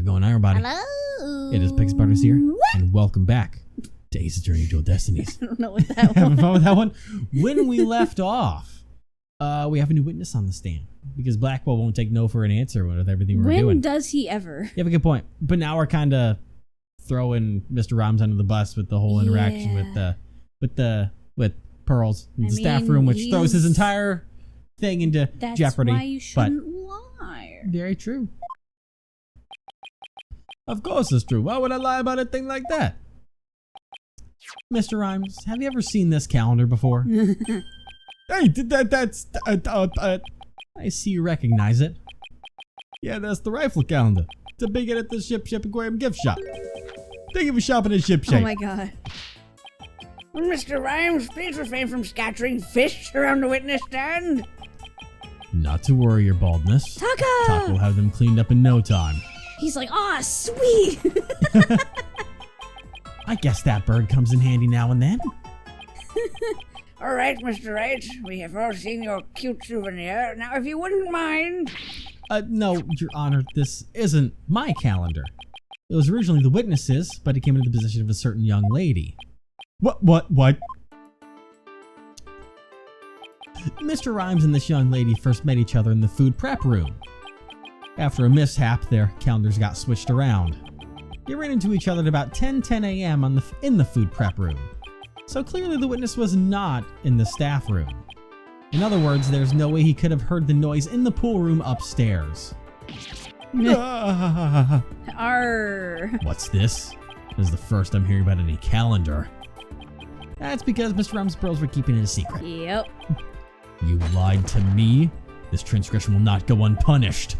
How's it going, everybody? Hello. It is Pix Butters here, and welcome back to Ace's Journey to Destinies. I don't know what that Having was. fun with that one? When we left off, we have a new witness on the stand because Blackwell won't take no for an answer with everything we're doing. When does he ever? You have a good point, but now we're kind of throwing Mr. Rhymes under the bus with the whole interaction with Pearls in the staff room, which throws his entire thing into jeopardy. That's why you shouldn't lie. Very true. Of course it's true. Why would I lie about a thing like that? Mr. Rhymes, have you ever seen this calendar before? Hey, that's I see you recognize it. Yeah, that's the rifle calendar. It's a big hit at the Ship Aquarium gift shop. Thank you for shopping at Ship Shape. Oh my god. Mr. Rhymes, please refrain from scattering fish around the witness stand. Not to worry, your baldness. Taka! Talk will have them cleaned up in no time. He's like, oh, sweet. I guess that bird comes in handy now and then. All right, Mr. Wright, we have all seen your cute souvenir. Now, if you wouldn't mind... No, Your Honor, this isn't my calendar. It was originally the witness's, but it came into the possession of a certain young lady. What? Mr. Rhymes and this young lady first met each other in the food prep room. After a mishap, their calendars got switched around. They ran into each other at about 10 a.m. in the food prep room. So clearly the witness was not in the staff room. In other words, there's no way he could have heard the noise in the pool room upstairs. Arr. What's this? This is the first I'm hearing about any calendar. That's because Mr. Rhymes' pearls were keeping it a secret. Yep. You lied to me. This transgression will not go unpunished.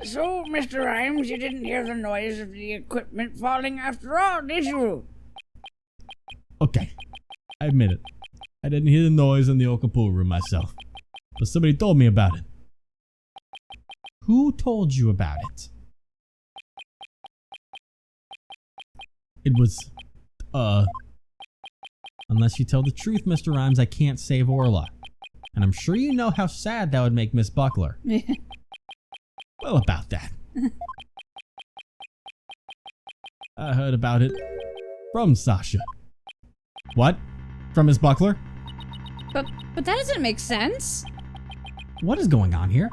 So, Mr. Rhymes, you didn't hear the noise of the equipment falling after all, did you? Okay, I admit it. I didn't hear the noise in the Oka pool room myself, but somebody told me about it. Who told you about it? It was, unless you tell the truth, Mr. Rhymes, I can't save Orla. And I'm sure you know how sad that would make Miss Buckler. Well, about that. I heard about it from Sasha. What? From Miss Buckler? But that doesn't make sense. What is going on here?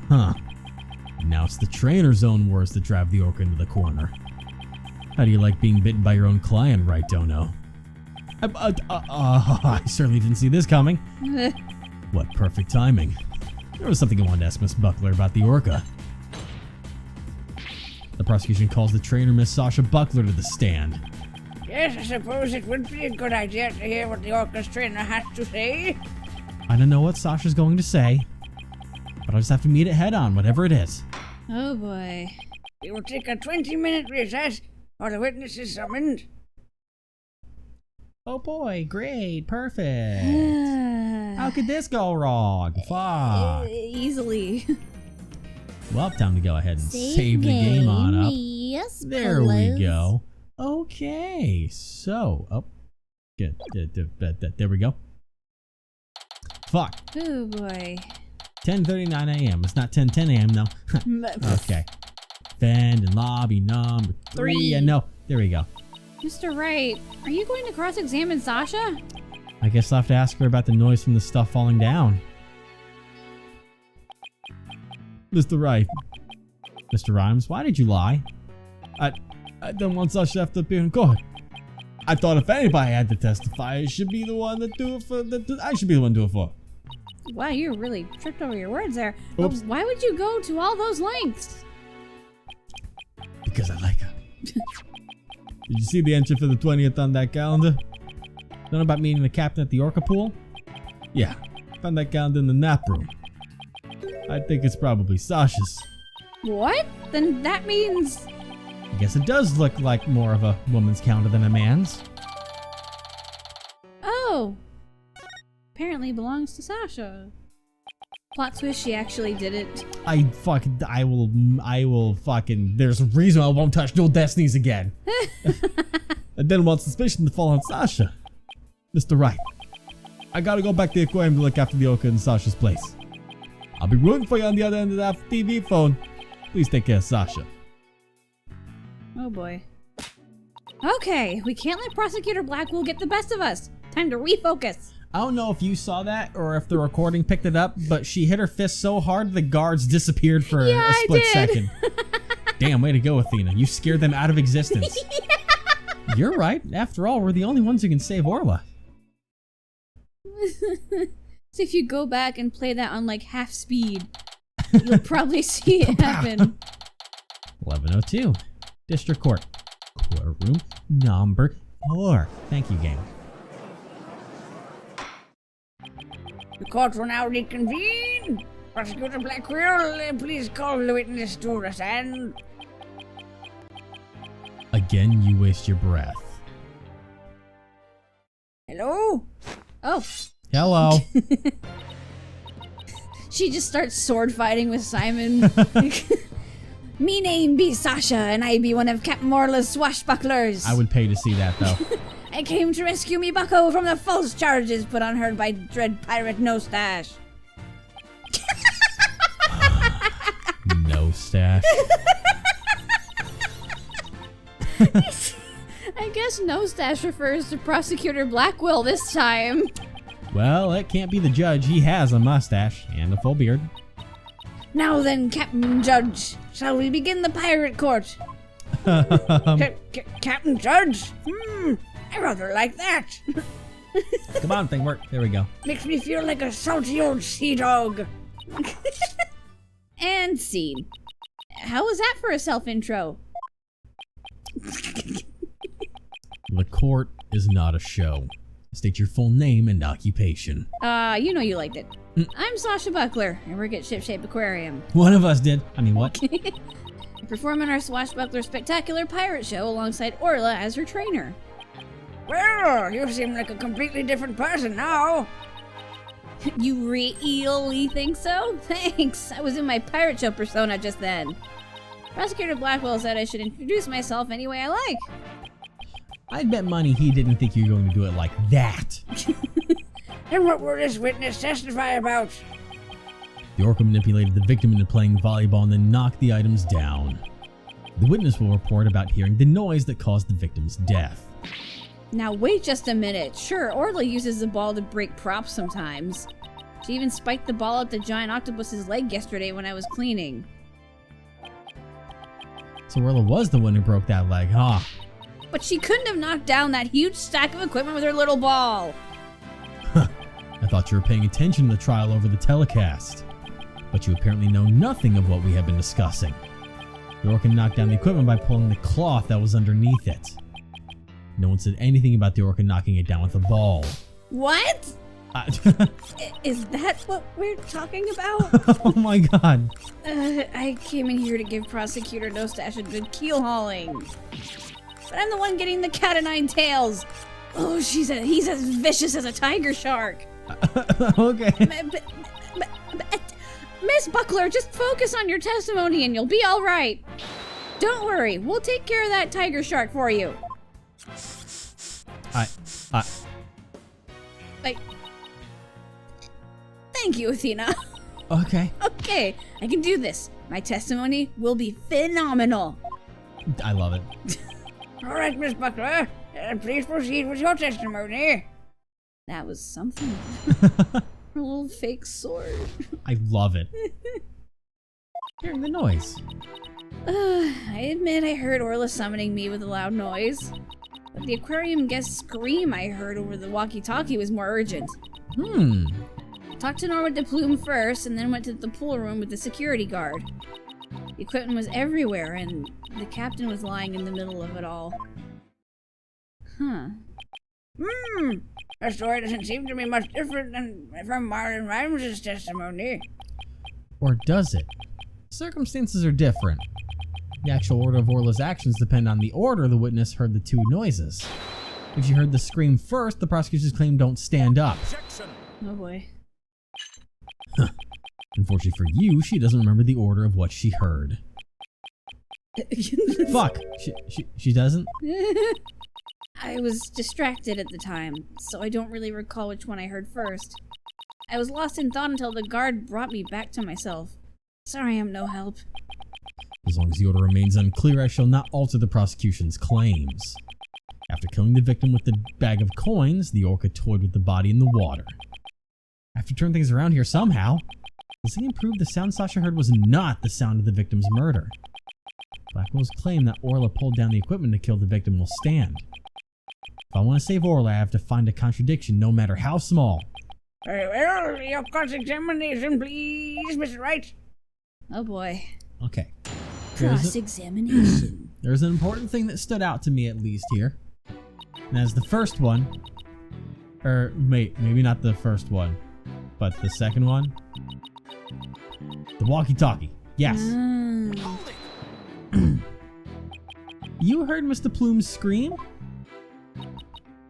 Huh. Now it's the trainer's own words that drive the orca into the corner. How do you like being bitten by your own client, right, Dono? I certainly didn't see this coming. What perfect timing. There was something I wanted to ask Miss Buckler about the orca. The prosecution calls the trainer, Miss Sasha Buckler, to the stand. Yes, I suppose it would be a good idea to hear what the orca's trainer has to say. I don't know what Sasha's going to say, but I'll just have to meet it head on, whatever it is. Oh boy. We will take a 20-minute recess while the witness is summoned. Oh boy, great, perfect. How could this go wrong? Fuck. Easily. Well, time to go ahead and save the game on up. Yes, There we go. Okay, so, good. There we go. Fuck. Oh boy. 10:39 a.m. It's not 10:10 a.m. though. Okay. Fend and lobby number 3. And no, there we go. Mr. Wright, are you going to cross-examine Sasha? I guess I'll have to ask her about the noise from the stuff falling down. Mr. Wright. Mr. Rhymes, why did you lie? I didn't want Sasha to have to appear in court. I thought if anybody had to testify, it should be the one that do it for. I should be the one to do it for. Wow, you really tripped over your words there. Oops. Why would you go to all those lengths? Because I like her. Did you see the entry for the 20th on that calendar? Know about meeting the captain at the orca pool? Yeah, found that calendar in the nap room. I think it's probably Sasha's. What? Then that means... I guess it does look like more of a woman's calendar than a man's. Oh. Apparently belongs to Sasha. Plot twist, she actually did it. I will fucking, there's a reason I won't touch Dual Destinies again. I didn't want suspicion to fall on Sasha. Mr. Wright, I gotta go back to the aquarium to look after the orca in Sasha's place. I'll be rooting for you on the other end of that TV phone. Please take care of Sasha. Oh boy. Okay, we can't let Prosecutor Blackwell get the best of us. Time to refocus. I don't know if you saw that or if the recording picked it up, but she hit her fist so hard the guards disappeared for a split second. Damn, way to go, Athena. You scared them out of existence. Yeah. You're right. After all, we're the only ones who can save Orla. So if you go back and play that on like half speed, you'll probably see it happen. 1102. District Court. Courtroom number 4. Thank you, game. The court will now reconvene. Prosecutor BLACKQUILL, please call the witness to the stand. Again, you waste your breath. Hello? Oh. Hello. She just starts sword fighting with Simon. Me name be Sasha, and I be one of Captain Orla's swashbucklers. I would pay to see that, though. I came to rescue me bucko from the false charges put on her by dread pirate No Stash. No Stash. I guess No Stash refers to Prosecutor Blackwell this time. Well, it can't be the judge. He has a mustache and a full beard. Now then, Captain Judge, shall we begin the pirate court? Captain Judge? I rather like that. Come on, thing work. There we go. Makes me feel like a salty old sea dog. And scene. How was that for a self-intro? The court is not a show. State your full name and occupation. You know you liked it. I'm Sasha Buckler. I work at Ship Shape Aquarium. One of us did. I mean, what? I perform in our Swashbuckler Spectacular Pirate Show alongside Orla as her trainer. Well, you seem like a completely different person now. You really think so? Thanks. I was in my pirate show persona just then. Prosecutor Blackwell said I should introduce myself any way I like. I'd bet money he didn't think you were going to do it like that. And what will this witness testify about? The orca manipulated the victim into playing volleyball and then knocked the items down. The witness will report about hearing the noise that caused the victim's death. Now wait just a minute. Sure, Orla uses the ball to break props sometimes. She even spiked the ball at the giant octopus's leg yesterday when I was cleaning. So Orla was the one who broke that leg, huh? But she couldn't have knocked down that huge stack of equipment with her little ball. I thought you were paying attention to the trial over the telecast. But you apparently know nothing of what we have been discussing. The orca knocked down the equipment by pulling the cloth that was underneath it. No one said anything about the orca knocking it down with a ball. What? Is that what we're talking about? Oh my god. I came in here to give Prosecutor No Stash a good keel hauling. But I'm the one getting the cat o' nine tails. Oh, he's as vicious as a tiger shark. Okay. Miss Buckler, just focus on your testimony and you'll be all right. Don't worry, we'll take care of that tiger shark for you. Thank you, Athena. Okay. Okay, I can do this. My testimony will be phenomenal. I love it. All right, Miss Buckler, please proceed with your testimony. That was something. Her little fake sword. I love it. Hearing the noise. I admit I heard Orla summoning me with a loud noise. But the aquarium guest scream I heard over the walkie-talkie was more urgent. Talked to Norwood de Plume first, and then went to the pool room with the security guard. The equipment was everywhere, and the captain was lying in the middle of it all. Huh. Her story doesn't seem to be much different from Marlon Rhymes' testimony. Or does it? Circumstances are different. The actual order of Orla's actions depend on the order the witness heard the two noises. If she heard the scream first, the prosecution's claim don't stand up. Oh boy. Unfortunately for you, she doesn't remember the order of what she heard. Fuck! She doesn't? I was distracted at the time, so I don't really recall which one I heard first. I was lost in thought until the guard brought me back to myself. Sorry I'm no help. As long as the order remains unclear, I shall not alter the prosecution's claims. After killing the victim with the bag of coins, the orca toyed with the body in the water. I have to turn things around here somehow. The singing proved the sound Sasha heard was not the sound of the victim's murder. BLACKQUILL's claim that Orla pulled down the equipment to kill the victim will stand. If I want to save Orla, I have to find a contradiction, no matter how small. Very well, your cross-examination, please, Mr. Wright. Oh boy. Okay. Cross-examination. There's an important thing that stood out to me, at least here. And as the first one, or maybe not the first one, but the second one. The walkie-talkie. Yes. You heard Mr. Plume's scream?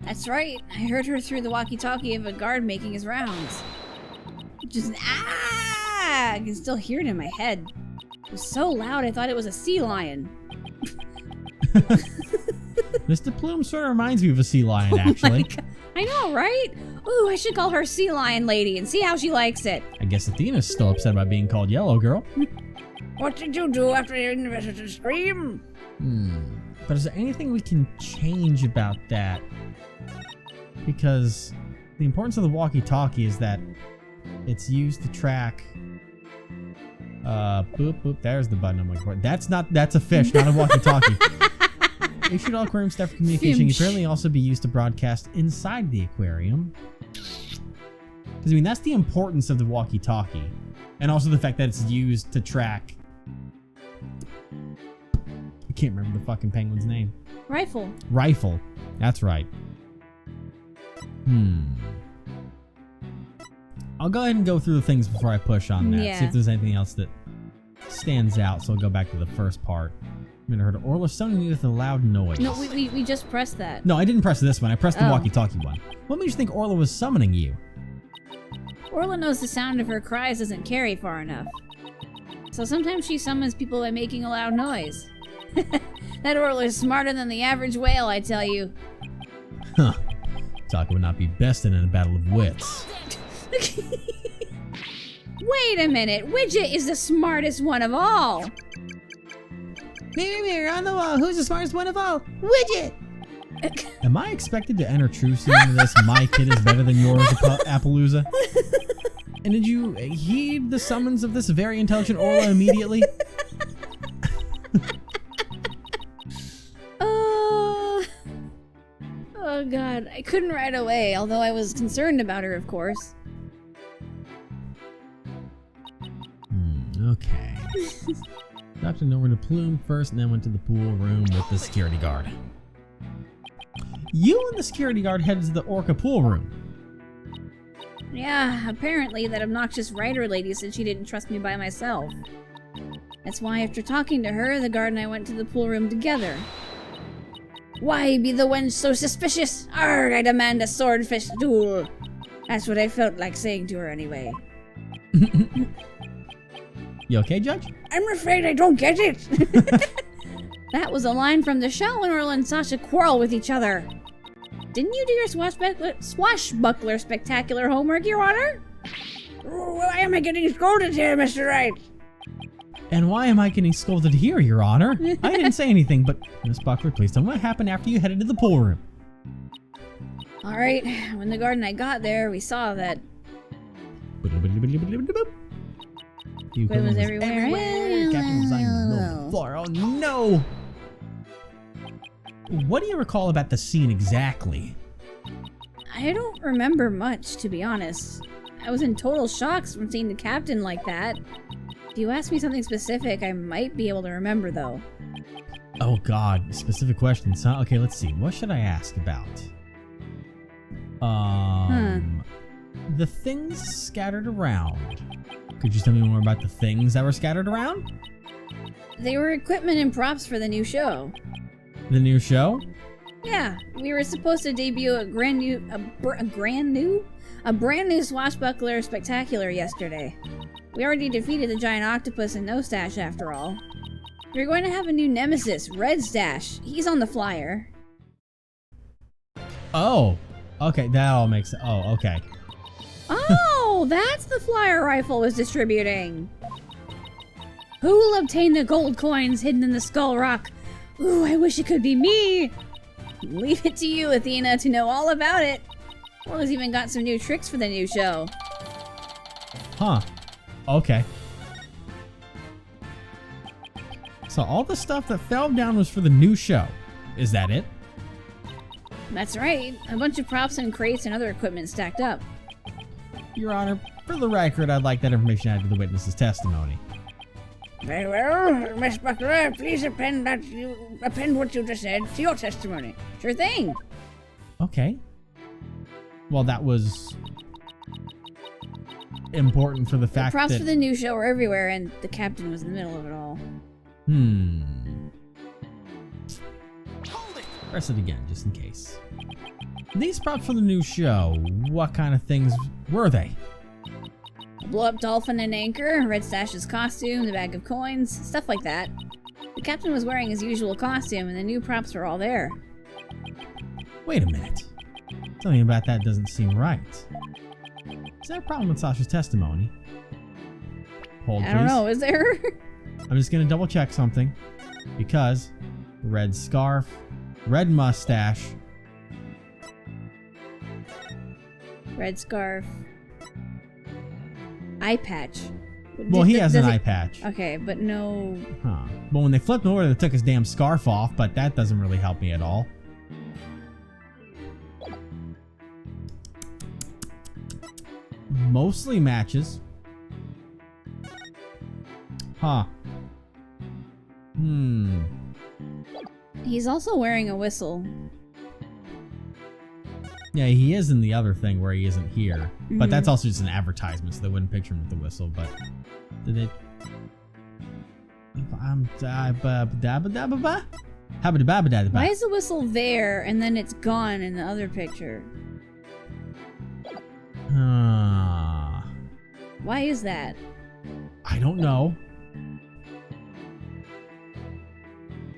That's right. I heard her through the walkie-talkie of a guard making his rounds. Just I can still hear it in my head. It was so loud I thought it was a sea lion. Mr. Plume sort of reminds me of a sea lion, actually. I know, right? Ooh, I should call her Sea Lion Lady and see how she likes it. I guess Athena's still upset about being called Yellow Girl. What did you do after hearing the visitor's scream? But is there anything we can change about that? Because the importance of the walkie-talkie is that it's used to track... boop, boop, there's the button I'm looking for. That's a fish, not a walkie-talkie. Issued all aquarium staff for communication can apparently also be used to broadcast inside the aquarium. Because, I mean, that's the importance of the walkie-talkie. And also the fact that it's used to track... I can't remember the fucking penguin's name. Rifle. Rifle. That's right. I'll go ahead and go through the things before I push on that. Yeah. See if there's anything else that stands out. So I'll go back to the first part. I mean, I heard Orla summoning me with a loud noise. No, we just pressed that. No, I didn't press this one. I pressed the walkie-talkie one. What made you think Orla was summoning you? Orla knows the sound of her cries doesn't carry far enough. So sometimes she summons people by making a loud noise. That Orla is smarter than the average whale, I tell you. Huh. Taka would not be bested in a battle of wits. Wait a minute, Widget is the smartest one of all. Mirror on the wall, who's the smartest one of all? Widget! Am I expected to enter truce into this? My kid is better than yours, Appaloosa? And did you heed the summons of this very intelligent Orla immediately? Oh god, I couldn't right away, although I was concerned about her, of course. Okay. Dr. Norman to Plume first and then went to the pool room with the security guard. You and the security guard headed to the Orca pool room. Yeah, apparently that obnoxious writer lady said she didn't trust me by myself. That's why after talking to her, the guard and I went to the pool room together. Why be the wench so suspicious? Arrgh, I demand a swordfish duel. That's what I felt like saying to her anyway. You okay, Judge? I'm afraid I don't get it. That was a line from the show when Orla and Sasha quarrel with each other. Didn't you do your swashbuckler spectacular homework, Your Honor? Why am I getting scolded here, Mr. Wright? And why am I getting scolded here, Your Honor? I didn't say anything, but Miss Buckler, please tell me what happened after you headed to the pool room. Alright, when the guard and I got there, we saw that Equipment was everywhere. Captain was lying in the middle of the floor. Oh no! What do you recall about the scene exactly? I don't remember much, to be honest. I was in total shock from seeing the captain like that. If you ask me something specific, I might be able to remember, though. Oh god, specific questions, huh? Okay, let's see. What should I ask about? The things scattered around. Could you tell me more about the things that were scattered around? They were equipment and props for the new show. The new show? Yeah, we were supposed to debut a brand new swashbuckler spectacular yesterday. We already defeated the giant octopus in No Stash after all. We're going to have a new nemesis, Red Stash. He's on the flyer. Oh, okay, that all makes sense. Oh, okay. Oh, Oh, that's the flyer rifle was distributing. Who will obtain the gold coins hidden in the skull rock? Ooh, I wish it could be me. Leave it to you, Athena, to know all about it. Orla's even got some new tricks for the new show. Huh. Okay. So all the stuff that fell down was for the new show. Is that it? That's right. A bunch of props and crates and other equipment stacked up. Your Honor, for the record, I'd like that information added to the witness's testimony. Very well, Miss Buckler, please append what you just said to your testimony. Sure thing. Okay. Well, that was important for the fact Props that... for the new show were everywhere, and the captain was in the middle of it all. Press it again, just in case. These props for the new show, what kind of things were they? A blow-up dolphin and anchor, Red Stash's costume, the bag of coins, stuff like that. The captain was wearing his usual costume, and the new props were all there. Wait a minute. Something about that doesn't seem right. Is there a problem with Sasha's testimony? Hold, please. I don't know, is there? I'm just gonna double check something. Because red scarf, red mustache. Red scarf. Eye patch. Well, he has an eye patch. Okay, but no... Huh. But when they flipped him over, they took his damn scarf off, but that doesn't really help me at all. Mostly matches. Huh. He's also wearing a whistle. Yeah, he is in the other thing where he isn't here. But that's also just an advertisement, so they wouldn't picture him with the whistle, but... Did they... Why is the whistle there, and then it's gone in the other picture? Why is that? I don't know.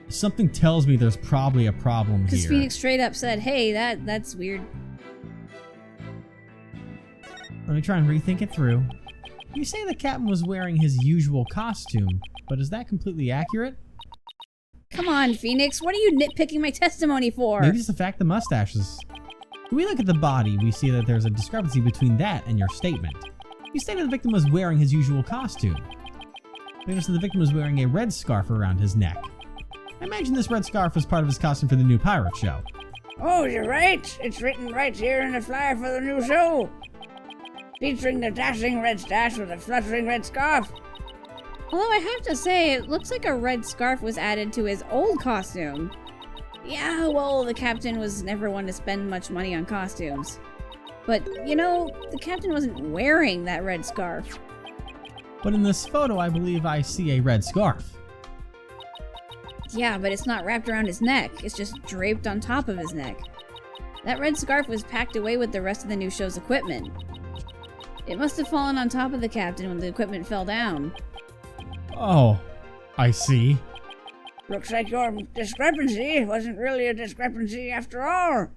Something tells me there's probably a problem here. Because Phoenix straight up said, hey, that's weird. Let me try and rethink it through. You say the captain was wearing his usual costume, but is that completely accurate? Come on, Phoenix, what are you nitpicking my testimony for? Maybe it's the fact the mustaches. When we look at the body, we see that there's a discrepancy between that and your statement. You stated the victim was wearing his usual costume. Maybe the victim was wearing a red scarf around his neck. I imagine this red scarf was part of his costume for the new pirate show. Oh, you're right. It's written right here in the flyer for the new show. Featuring the dashing red stash with a fluttering red scarf. Although I have to say, it looks like a red scarf was added to his old costume. Yeah, well, the captain was never one to spend much money on costumes. But, you know, the captain wasn't wearing that red scarf. But in this photo, I believe I see a red scarf. Yeah, but it's not wrapped around his neck. It's just draped on top of his neck. That red scarf was packed away with the rest of the new show's equipment. It must have fallen on top of the captain when the equipment fell down. Oh, I see. Looks like your discrepancy wasn't really a discrepancy after all.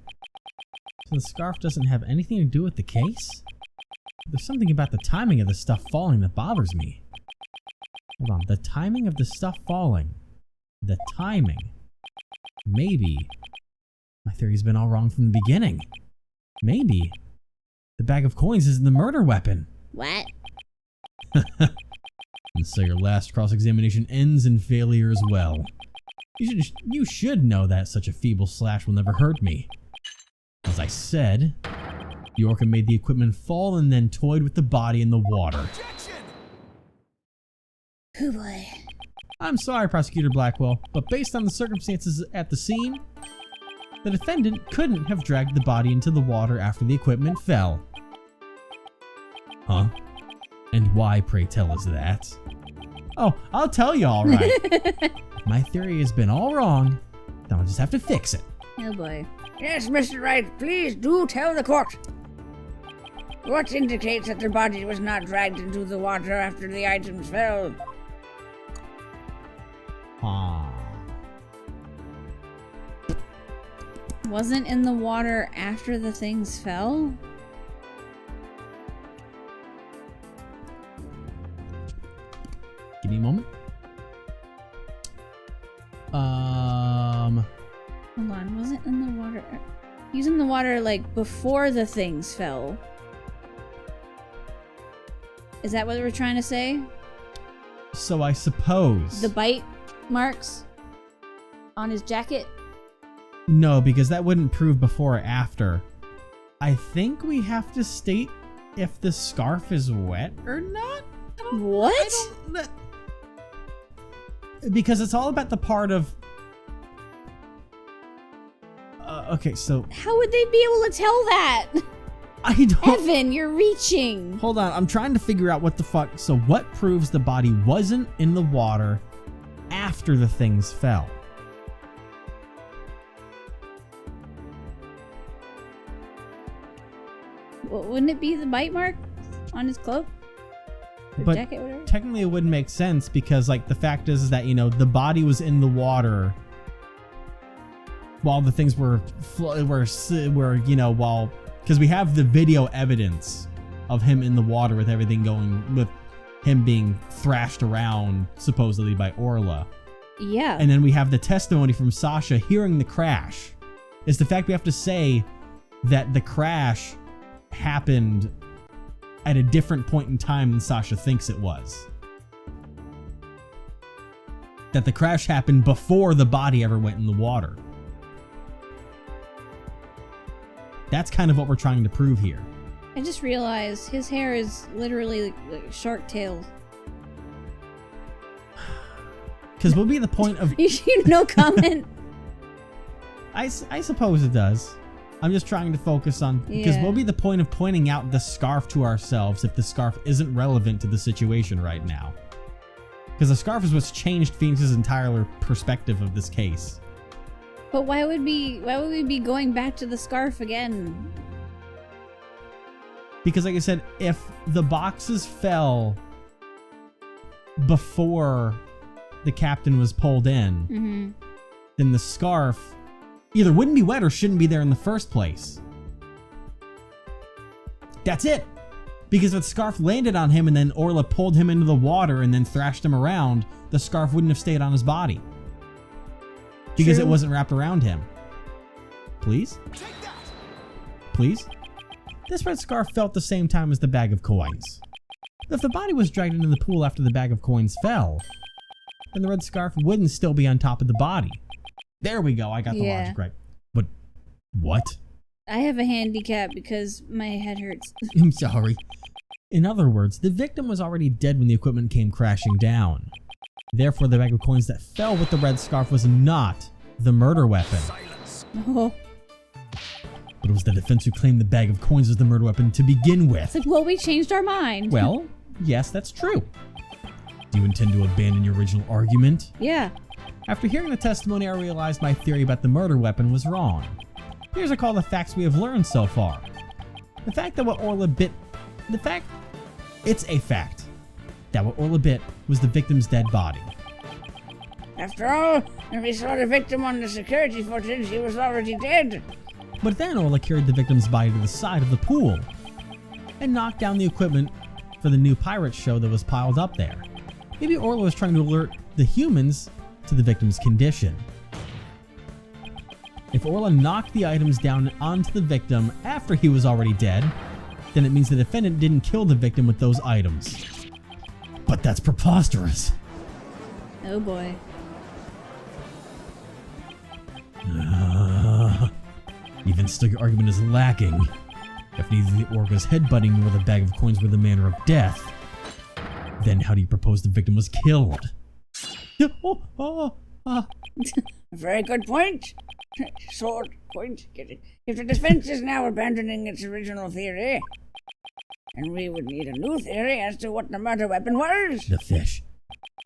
So the scarf doesn't have anything to do with the case? There's something about the timing of the stuff falling that bothers me. Hold on, the timing of the stuff falling. The timing. Maybe. My theory's been all wrong from the beginning. Maybe. The bag of coins isn't the murder weapon. What? And so your last cross-examination ends in failure as well. You should know that such a feeble slash will never hurt me. As I said, the orca made the equipment fall and then toyed with the body in the water. Oh boy. I'm sorry, Prosecutor Blackwell, but based on the circumstances at the scene, the defendant couldn't have dragged the body into the water after the equipment fell. Huh? And why, pray tell, is that? Oh, I'll tell you all right. My theory has been all wrong, then I'll just have to fix it. Oh boy. Yes, Mr. Wright, please do tell the court. What indicates that the body was not dragged into the water after the items fell? Wasn't in the water after the things fell? me a moment. Hold on, wasn't in the water. He was in the water like before the things fell. Is that what we're trying to say? So I suppose... The bite marks on his jacket? No, because that wouldn't prove before or after. I think we have to state if the scarf is wet or not. What? Because it's all about the part of... okay, so... How would they be able to tell that? I don't... Evan, you're reaching. Hold on, I'm trying to figure out what the fuck... So what proves the body wasn't in the water after the things fell? Well, wouldn't it be the bite mark on his cloak? Or But jacket, whatever? technically it wouldn't make sense because, like, the fact is that, you know, the body was in the water while the things were you know, while... Because we have the video evidence of him in the water with everything going, with him being thrashed around, supposedly by Orla. Yeah. And then we have the testimony from Sasha hearing the crash. It's the fact we have to say that the crash happened at a different point in time than Sasha thinks it was. That the crash happened before the body ever went in the water. That's kind of what we're trying to prove here. I just realized his hair is literally like shark tails. Because what would be the point of... No comment. I suppose it does. I'm just trying to focus on... Because what would be the point of pointing out the scarf to ourselves if the scarf isn't relevant to the situation right now? Because the scarf is what's changed Phoenix's entire perspective of this case. But why would we be going back to the scarf again? Because like I said, if the boxes fell before the captain was pulled in, then the scarf either wouldn't be wet or shouldn't be there in the first place. That's it. Because if the scarf landed on him and then Orla pulled him into the water and then thrashed him around, the scarf wouldn't have stayed on his body. Because it wasn't wrapped around him. Please? Please? This red scarf fell at the same time as the bag of coins. If the body was dragged into the pool after the bag of coins fell, then the red scarf wouldn't still be on top of the body. There we go, I got the logic right. But what? I have a handicap because my head hurts. I'm sorry. In other words, the victim was already dead when the equipment came crashing down. Therefore, the bag of coins that fell with the red scarf was not the murder weapon. Oh. But it was the defense who claimed the bag of coins was the murder weapon to begin with. It's like, well, we changed our mind. Well, yes, that's true. Do you intend to abandon your original argument? Yeah. After hearing the testimony, I realized my theory about the murder weapon was wrong. Here's a call the facts we have learned so far. The fact that what Orla bit... It's a fact that what Orla bit was the victim's dead body. After all, when we saw the victim on the security footage, he was already dead. But then Orla carried the victim's body to the side of the pool and knocked down the equipment for the new pirate show that was piled up there. Maybe Orla was trying to alert the humans to the victim's condition. If Orla knocked the items down onto the victim after he was already dead, then it means the defendant didn't kill the victim with those items. But that's preposterous. Oh boy. Even still, your argument is lacking. If neither the orca's headbutting nor the bag of coins were the manner of death, then how do you propose the victim was killed? A very good point. Sword point. Get it? If the defense is now abandoning its original theory, and we would need a new theory as to what the murder weapon was. The fish.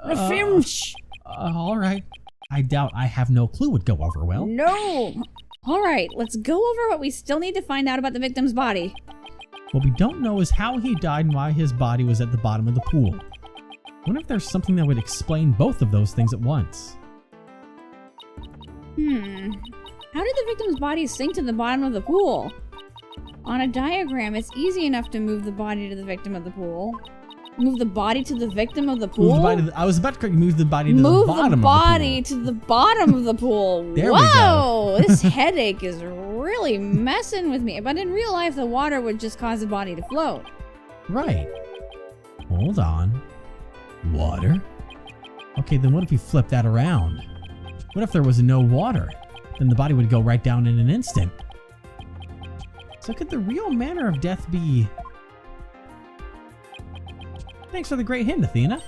The finch. All right. I doubt I have no clue would go over well. No. All right, let's go over what we still need to find out about the victim's body. What we don't know is how he died and why his body was at the bottom of the pool. I wonder if there's something that would explain both of those things at once. How did the victim's body sink to the bottom of the pool? On a diagram, it's easy enough to move the body to the victim of the pool. Move the body to the victim of the pool? Move the body I was about to move the body to the bottom the body of the pool. to the bottom of the pool. There we go. Whoa! This headache is really messing with me. But in real life, the water would just cause the body to float. Right. Hold on. Water? Okay, then what if we flip that around? What if there was no water? Then the body would go right down in an instant. So could the real manner of death be... Thanks for the great hint, Athena.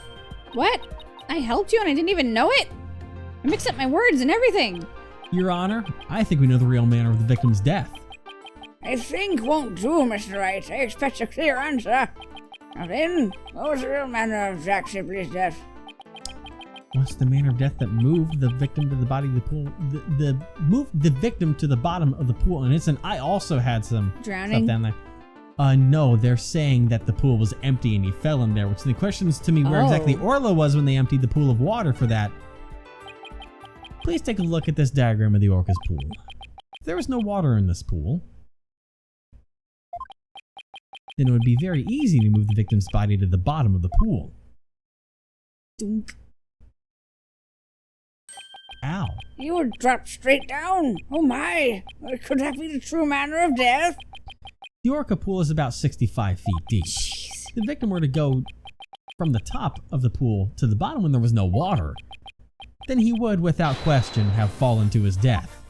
What? I helped you and I didn't even know it? I mixed up my words and everything. Your Honor, I think we know the real manner of the victim's death. I think won't do, Mr. Wright. I expect a clear answer. Now then, what was the real manner of Jack Shipley's death? What's the manner of death that moved the victim to the body of the pool? Moved the victim to the bottom of the pool in an instant. I also had some Drowning? stuff down there. No, they're saying that the pool was empty and he fell in there, which the questions to me where exactly Orla was when they emptied the pool of water for that. Please take a look at this diagram of the orca's pool. If there was no water in this pool, then it would be very easy to move the victim's body to the bottom of the pool. Dunk. Ow. You would drop straight down. Oh my! Could that be the true manner of death? The orca pool is about 65 feet deep. Jeez. If the victim were to go from the top of the pool to the bottom when there was no water, then he would, without question, have fallen to his death.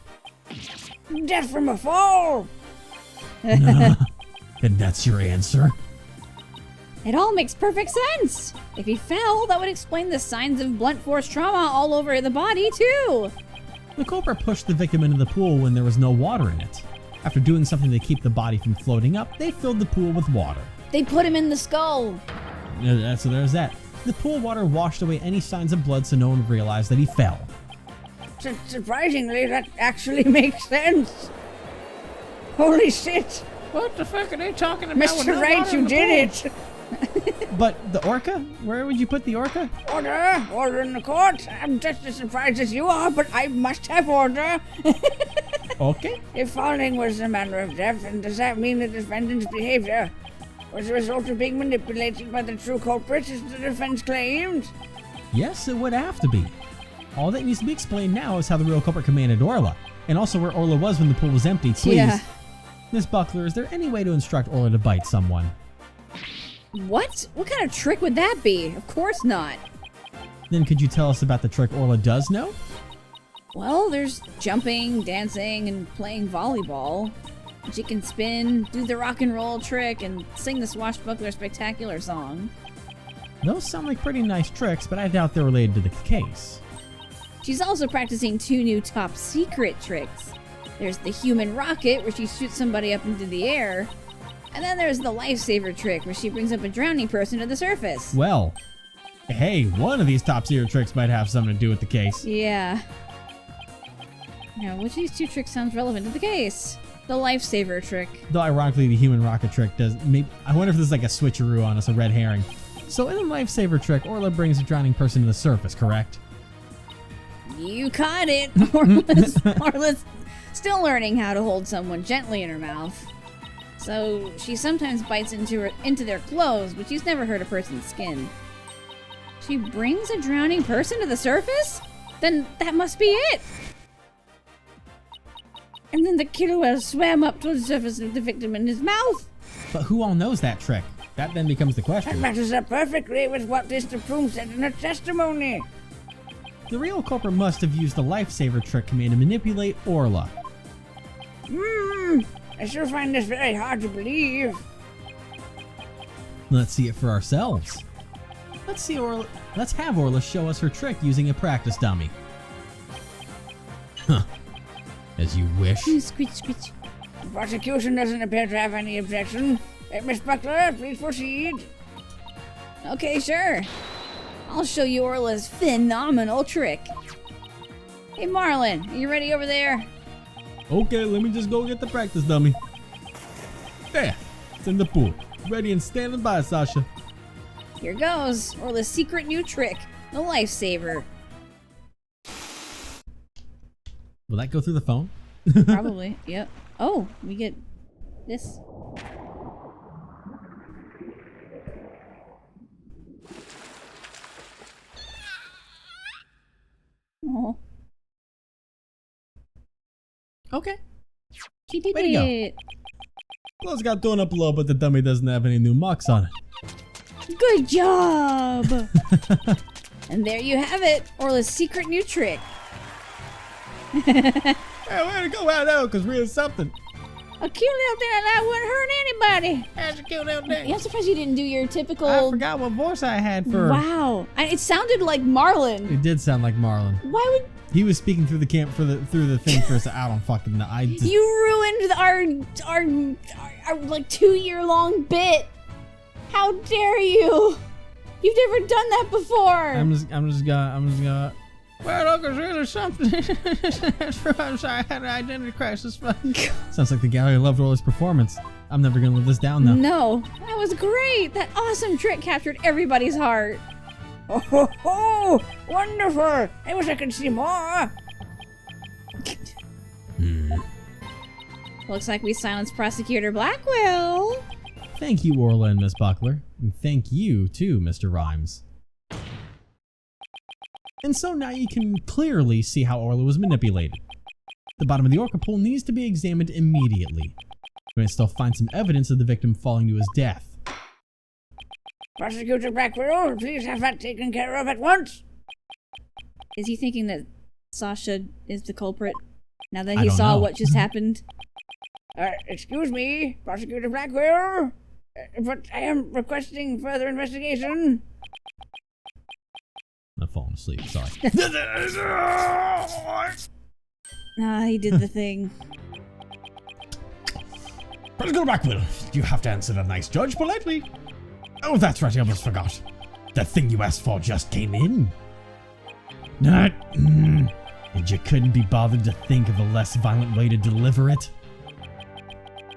Death from a fall! And that's your answer? It all makes perfect sense. If he fell, that would explain the signs of blunt force trauma all over the body, too. The culprit pushed the victim into the pool when there was no water in it. After doing something to keep the body from floating up, they filled the pool with water. They put him in the skull. So there's that. The pool water washed away any signs of blood so no one realized that he fell. Surprisingly, that actually makes sense. Holy shit! What the fuck are they talking about? Mr. Wright, you did it! But the orca? Where would you put the orca? Order in the court. I'm just as surprised as you are, but I must have order. Okay. If falling was the manner of death, then does that mean the defendant's behavior was the result of being manipulated by the true culprit, as the defense claimed? Yes, it would have to be. All that needs to be explained now is how the real culprit commanded Orla, and also where Orla was when the pool was empty. Please, Yeah. Miss Buckler, is there any way to instruct Orla to bite someone? What? What kind of trick would that be? Of course not. Then could you tell us about the trick Orla does know? Well, there's jumping, dancing, and playing volleyball. She can spin, do the rock and roll trick, and sing the Swashbuckler Spectacular song. Those sound like pretty nice tricks, but I doubt they're related to the case. She's also practicing 2 new top secret tricks. There's the human rocket, where she shoots somebody up into the air. And then there's the lifesaver trick, where she brings up a drowning person to the surface. Well, hey, one of these top secret tricks might have something to do with the case. Yeah. Now, which of these 2 tricks sounds relevant to the case? The lifesaver trick. Though ironically, the human rocket trick does. Maybe I wonder if this is like a switcheroo on us, a red herring. So in the lifesaver trick, Orla brings a drowning person to the surface, correct? You caught it. Orla's still learning how to hold someone gently in her mouth. So she sometimes bites into their clothes, but she's never hurt a person's skin. She brings a drowning person to the surface? Then that must be it. And then the killer will swam up to the surface of the victim in his mouth. But who all knows that trick? That then becomes the That question. matches up perfectly with what Mr. Plume said in her testimony. The real culprit must have used the lifesaver trick command to manipulate Orla. I sure find this very hard to believe. Let's see it for ourselves. Let's have Orla show us her trick using a practice dummy. Huh. As you wish. Squitch, squitch. The prosecution doesn't appear to have any objection. Miss Buckler, please proceed. Okay, sure. I'll show you Orla's phenomenal trick. Hey, Marlin, are you ready over there? Okay, let me just go get the practice dummy. There, it's in the pool. Ready and standing by, Sasha. Here goes. Orla's secret new trick, the lifesaver. Will that go through the phone? Probably, yep. Oh, we get this. Oh. Okay. She did Way to go. it. Clothes got thrown up a little, but the dummy doesn't have any new mucks on it. Good job. And there you have it. Orla's secret new trick. Hey, way to go out because we're something. A cute little thing like that wouldn't hurt anybody. That's a cute little thing. Yeah, I'm surprised you didn't do your typical... I forgot what voice I had for... Wow. It sounded like Marlon. It did sound like Marlon. Why would... He was speaking through the through the thing first. I don't fucking know. You ruined our like 2-year-long bit. How dare you? You've never done that before. I'm just gonna. Well, Uncle, there's something. That's true. I'm sorry. I had an identity crisis. But Sounds like the gallery loved Orla's performance. I'm never gonna live this down though. No, that was great. That awesome trick captured everybody's heart. Oh, ho, ho! Wonderful! I wish I could see more. Looks like we silenced Prosecutor Blackwell. Thank you, Orla and Miss Buckler, and thank you too, Mr. Rhymes. And so now you can clearly see how Orla was manipulated. The bottom of the orca pool needs to be examined immediately. We may still find some evidence of the victim falling to his death. Prosecutor BLACKQUILL, please have that taken care of at once. Is he thinking that Sasha is the culprit? Now that I he don't saw know. what just happened? Excuse me, Prosecutor BLACKQUILL, but I am requesting further investigation. I'm falling asleep, sorry. Ah, he did the thing. Prosecutor Blackwell, you have to answer the nice judge politely. Oh, that's right, I almost forgot. The thing you asked for just came in. And you couldn't be bothered to think of a less violent way to deliver it?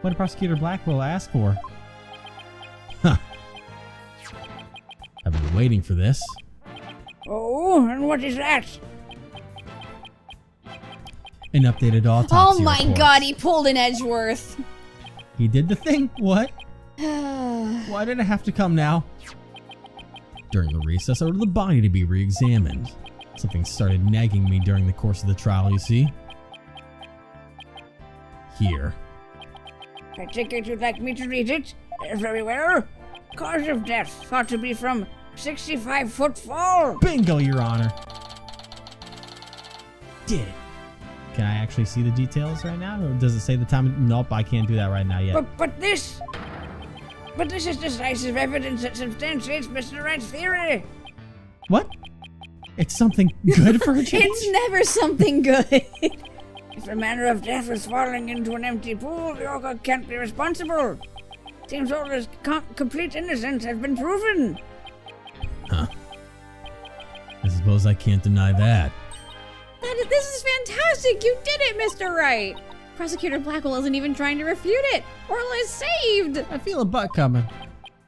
What did Prosecutor Blackwell ask for? Huh. I've been waiting for this. Oh, and what is that? An updated autopsy Oh my report. god, he pulled an Edgeworth. He did the thing? What? Why did it have to come now? During the recess, I ordered the body to be re-examined. Something started nagging me during the course of the trial, you see. Here. I take it you'd like me to read it? Very well. Cause of death thought to be from 65-foot fall. Bingo, Your Honor. Did it. Can I actually see the details right now? Or does it say the time? Nope, I can't do that right now yet. But this is decisive evidence that substantiates Mr. Wright's theory. What? It's something good for a change? It's never something good. If the manner of death was falling into an empty pool, the orca can't be responsible. Seems all his complete innocence has been proven. Huh. I suppose I can't deny that. This is fantastic. You did it, Mr. Wright. Prosecutor Blackwell isn't even trying to refute it. Orla is saved. I feel a butt coming.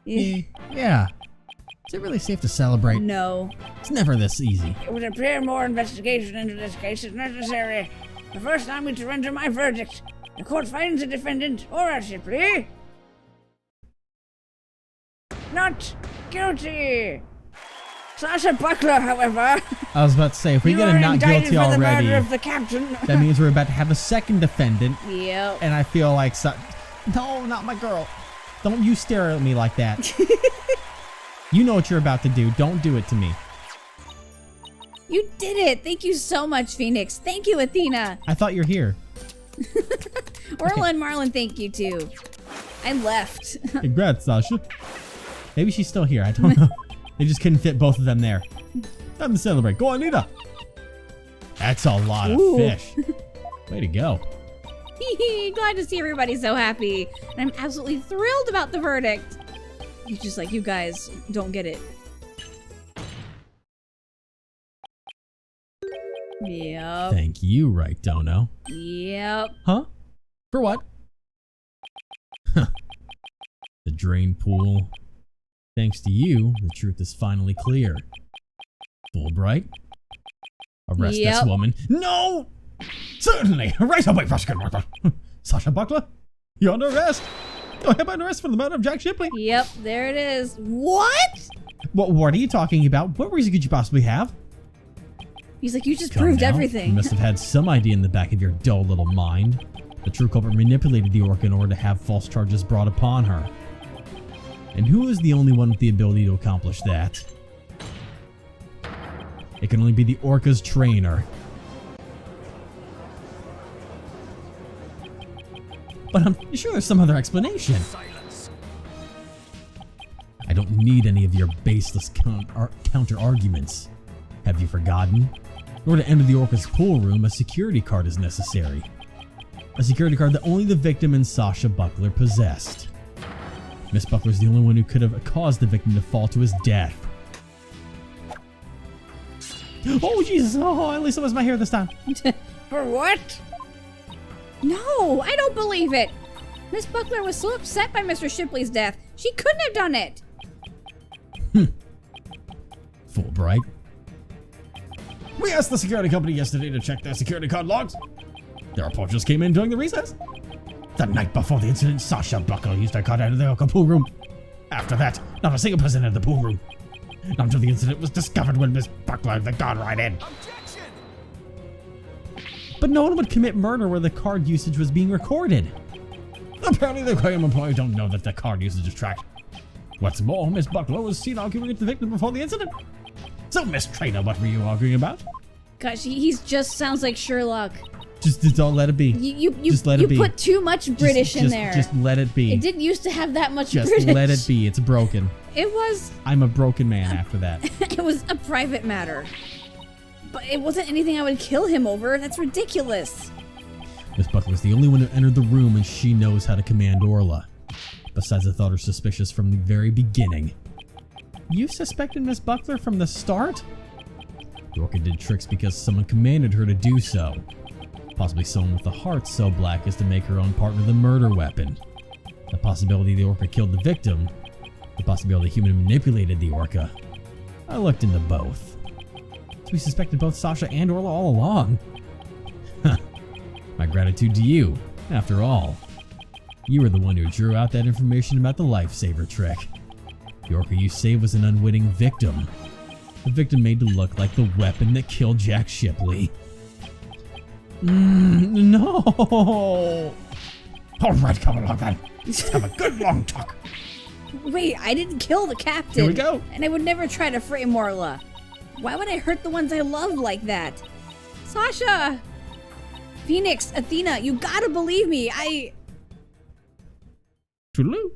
Yeah. Is it really safe to celebrate? No. It's never this easy. It would appear more investigation into this case is necessary. The first time we surrender my verdict. The court finds the defendant, or Shipley, not guilty. Sasha Buckler, however, I was about to say, if we you get are a not indicted guilty for the already, murder of the captain. that means we're about to have a second defendant. Yep. And I feel like, no, not my girl. Don't you stare at me like that. You know what you're about to do. Don't do it to me. You did it. Thank you so much, Phoenix. Thank you, Athena. I thought you're here. Orla and Marlon, thank you too. I left. Congrats, Sasha. Maybe she's still here. I don't know. They just couldn't fit both of them there. Time to celebrate. Go on, Nita. That's a lot of fish. Way to go. Glad to see everybody so happy. And I'm absolutely thrilled about the verdict. He's just like, you guys don't get it. Yep. Thank you, right, Dono. Yep. Huh? For what? Huh. The drain pool. Thanks to you, the truth is finally clear. Fulbright? Arrest this woman. No! Certainly! Right away, Prosecutor Buckler. Sasha Buckler? You're under arrest. Go ahead and arrest for the murder of Jack Shipley. Yep, there it is. What? What are you talking about? What reason could you possibly have? He's like, you just Come proved now. everything. You must have had some idea in the back of your dull little mind. The true culprit manipulated the orca in order to have false charges brought upon her. And who is the only one with the ability to accomplish that? It can only be the orca's trainer. But I'm sure there's some other explanation. I don't need any of your baseless counter-arguments. Have you forgotten? In order to enter the orca's pool room, a security card is necessary. A security card that only the victim and Sasha Buckler possessed. Miss Buckler's the only one who could have caused the victim to fall to his death. Oh, Jesus! Oh, at least it was my hair this time. For what? No, I don't believe it. Miss Buckler was so upset by Mr. Shipley's death. She couldn't have done it. Fulbright. We asked the security company yesterday to check their security card logs. Their report just came in during the recess. The night before the incident, Sasha Buckler used her card out of the orca pool room. After that, not a single person entered the pool room. Not until the incident was discovered when Miss Buckler had gone right in. Objection! But no one would commit murder where the card usage was being recorded. Apparently the aquarium employees don't know that the card usage is tracked. What's more, Miss Buckler was seen arguing with the victim before the incident. So, Miss Trainer, what were you arguing about? Gosh, he just sounds like Sherlock. Just don't let it be. Just let it be. You put too much British in there. Just let it be. It didn't used to have that much Just British. let it be. It's broken. It was. I'm a broken man after that. It was a private matter. But it wasn't anything I would kill him over. That's ridiculous. Miss Buckler's the only one who entered the room, and she knows how to command Orla. Besides, I thought her suspicious from the very beginning. You suspected Miss Buckler from the start? The orca did tricks because someone commanded her to do so. Possibly someone with a heart so black as to make her own partner the murder weapon. The possibility the orca killed the victim. The possibility a human manipulated the orca. I looked into both. So we suspected both Sasha and Orla all along. My gratitude to you, after all. You were the one who drew out that information about the lifesaver trick. The orca you saved was an unwitting victim. The victim made to look like the weapon that killed Jack Shipley. No! Alright, come along then. Let's have a good long talk. Wait, I didn't kill the captain. Here we go. And I would never try to frame Orla. Why would I hurt the ones I love like that? Sasha! Phoenix, Athena, you gotta believe me. Toodaloo.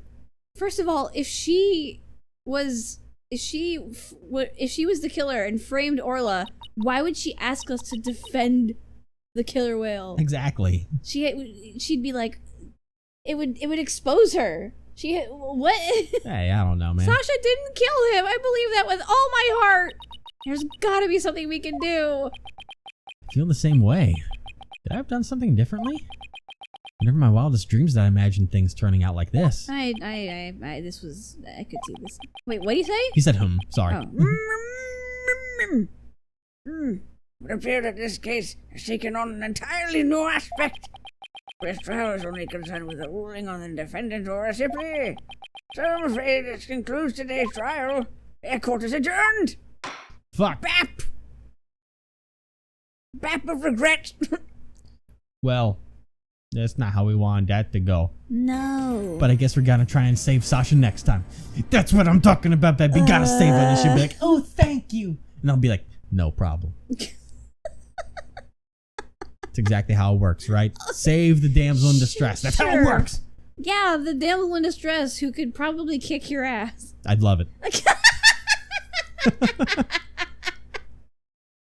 First of all, if she was the killer and framed Orla, why would she ask us to defend the killer whale? Exactly. She'd be like, it would expose her. What? Hey, I don't know, man. Sasha didn't kill him. I believe that with all my heart. There's gotta be something we can do. I feel the same way. Could I have done something differently? Never in my wildest dreams did I imagine things turning out like this. I could see this. Wait, what did he say? He said, sorry. Oh. It would appear that this case has taken on an entirely new aspect. This trial is only concerned with the ruling on the defendant or a Shipley. So I'm afraid this concludes today's trial. The court is adjourned. Fuck. Bap! Bap of regret. Well, that's not how we wanted that to go. No. But I guess we're gonna try and save Sasha next time. That's what I'm talking about, baby. Gotta save her. And she'll be like, oh, thank you. And I'll be like, no problem. That's exactly how it works, right? Save the damsel in distress. That's how it works. Yeah, the damsel in distress who could probably kick your ass. I'd love it.